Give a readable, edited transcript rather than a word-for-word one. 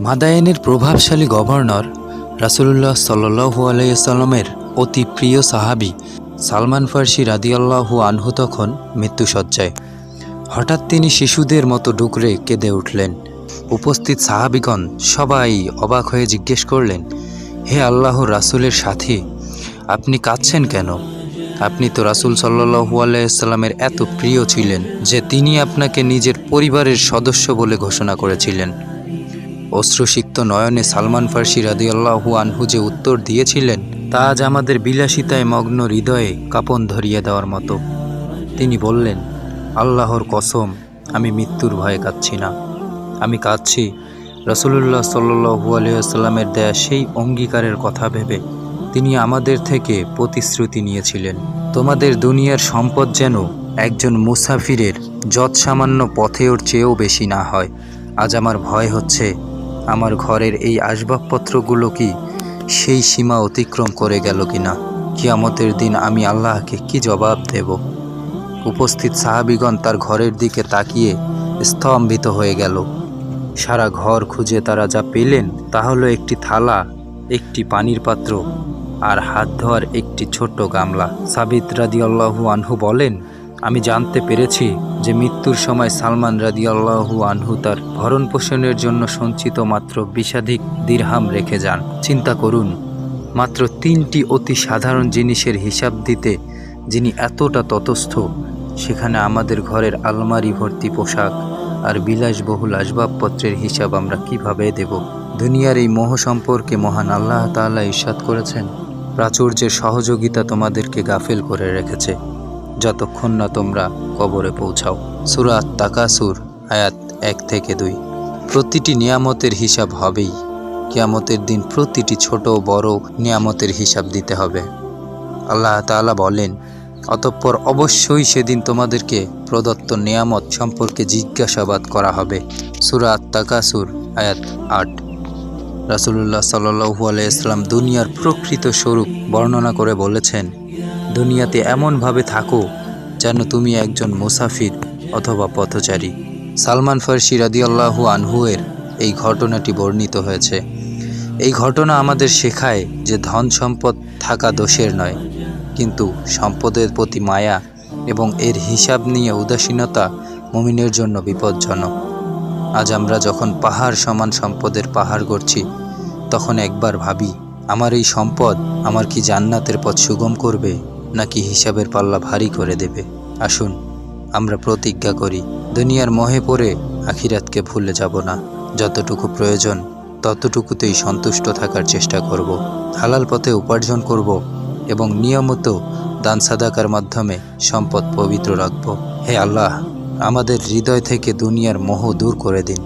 মাদায়েনের প্রভাবশালী গভর্নর রাসূলুল্লাহ সাল্লাল্লাহু আলাইহি সাল্লামের অতি প্রিয় সাহাবী সালমান ফার্সি রাদিয়াল্লাহু আনহু তখন মৃত্যুশয্যায়। হঠাৎ তিনি শিশুদের মতো ডুকরে কেঁদে উঠলেন। উপস্থিত সাহাবীগণ সবাই অবাক হয়ে জিজ্ঞেস করলেন, হে আল্লাহর রাসূলের সাথী, আপনি কাঁদছেন কেন? আপনি তো রাসূল সাল্লাল্লাহু আলাইহি সাল্লামের এত প্রিয় ছিলেন যে তিনি আপনাকে নিজের পরিবারের সদস্য বলে ঘোষণা করেছিলেন। অশ্রুসিক্ত নয়নে সালমান ফার্সি রাদিয়াল্লাহু আনহু যে উত্তর দিয়েছিলেন তা আজ আমাদের বিলাসিতায় মগ্ন হৃদয়ে কাঁপন ধরিয়ে দেওয়ার মতো। তিনি বললেন, আল্লাহর কসম, আমি মৃত্যুর ভয়ে কাঁদছি না, আমি কাঁদছি রাসূলুল্লাহ সাল্লাল্লাহু আলাইহি ওয়াসাল্লামের দেয়া সেই অঙ্গীকারের কথা ভেবে। তিনি আমাদের থেকে প্রতিশ্রুতি নিয়েছিলেন, তোমাদের দুনিয়ার সম্পদ যেন একজন মুসাফিরের যৎসামান্য পথের চেয়েও বেশি না হয়। আজ আমার ভয় হচ্ছে আমার ঘরের এই আসবাবপত্রগুলো কি সেই সীমা অতিক্রম করে গেল কিনা। কিয়ামতের দিন আমি আল্লাহকে কি জবাব দেব? উপস্থিত সাহাবীগণ তার ঘরের দিকে তাকিয়ে স্তম্ভিত হয়ে গেল। সারা ঘর খুঁজে তারা যা পেলেন তা হলো একটি থালা, একটি পানির পাত্র আর হাত ধোয়ার একটি ছোট্ট গামলা। সাবিত রাদিয়াল্লাহু আনহু বলেন, আমি জানতে পেরেছি যে মৃত্যুর সময় সালমান রাদিয়াল্লাহু আনহু তার ভরণ পোষণের জন্য সঞ্চিত মাত্র 20 দিরহাম রেখে যান। চিন্তা করুন, মাত্র 3টি অতি সাধারণ জিনিসের হিসাব দিতে যিনি এতটা ততস্থ, সেখানে আমাদের ঘরের আলমারি ভর্তি পোশাক আর বিলাসবহুল আসবাবপত্রের হিসাব আমরা কিভাবে দেব? দুনিয়ার এই মোহ সম্পর্কে মহান আল্লাহ তাআলা ইরশাদ করেছেন, প্রাচুর্যের সহযোগিতা তোমাদেরকে গাফেল করে রেখেছে যতক্ষণ না তোমরা কবরে পৌঁছাও। সূরা আত-তাকাসুর আয়াত 1-2। প্রতিটি নিয়ামতের হিসাব হবেই। কিয়ামতের দিন প্রতিটি ছোট বড় নিয়ামতের হিসাব দিতে হবে। আল্লাহ তাআলা বলেন, অতঃপর অবশ্যই সেদিন তোমাদেরকে প্রদত্ত নিয়ামত সম্পর্কে জিজ্ঞাসাবাদ করা হবে। সূরা আত-তাকাসুর আয়াত 8। রাসূলুল্লাহ সাল্লাল্লাহু আলাইহি ওয়াসাল্লাম দুনিয়ার প্রকৃত স্বরূপ বর্ণনা করে বলেছেন, দুনিয়াতে এমনভাবে থাকো যেন তুমি একজন মুসাফির অথবা পথচারী। সালমান ফার্সি রাদিয়াল্লাহু আনহুয়ের এই ঘটনাটি বর্ণিত হয়েছে। এই ঘটনা আমাদের শেখায় যে ধন সম্পদ থাকা দোষের নয়, কিন্তু সম্পদের প্রতি মায়া এবং এর হিসাব নিয়ে উদাসীনতা মুমিনের জন্য বিপজ্জনক। আজ আমরা যখন পাহাড় সমান সম্পদের পাহাড় গড়ছি, তখন একবার ভাবি, আমার এই সম্পদ আমার কি জান্নাতের পথ সুগম করবে নাকি হিসাবের পাল্লা ভারী করে দেবে? আসুন আমরা প্রতিজ্ঞা করি, দুনিয়ার মোহে পড়ে আখিরাতকে ভুলে যাব না। যতটুকু প্রয়োজন ততটুকুতেই সন্তুষ্ট থাকার চেষ্টা করব, হালাল পথে উপার্জন করব এবং নিয়মিত দান সাদাকার মাধ্যমে সম্পদ পবিত্র রাখব। হে আল্লাহ, আমাদের হৃদয় থেকে দুনিয়ার মোহ দূর করে দিন।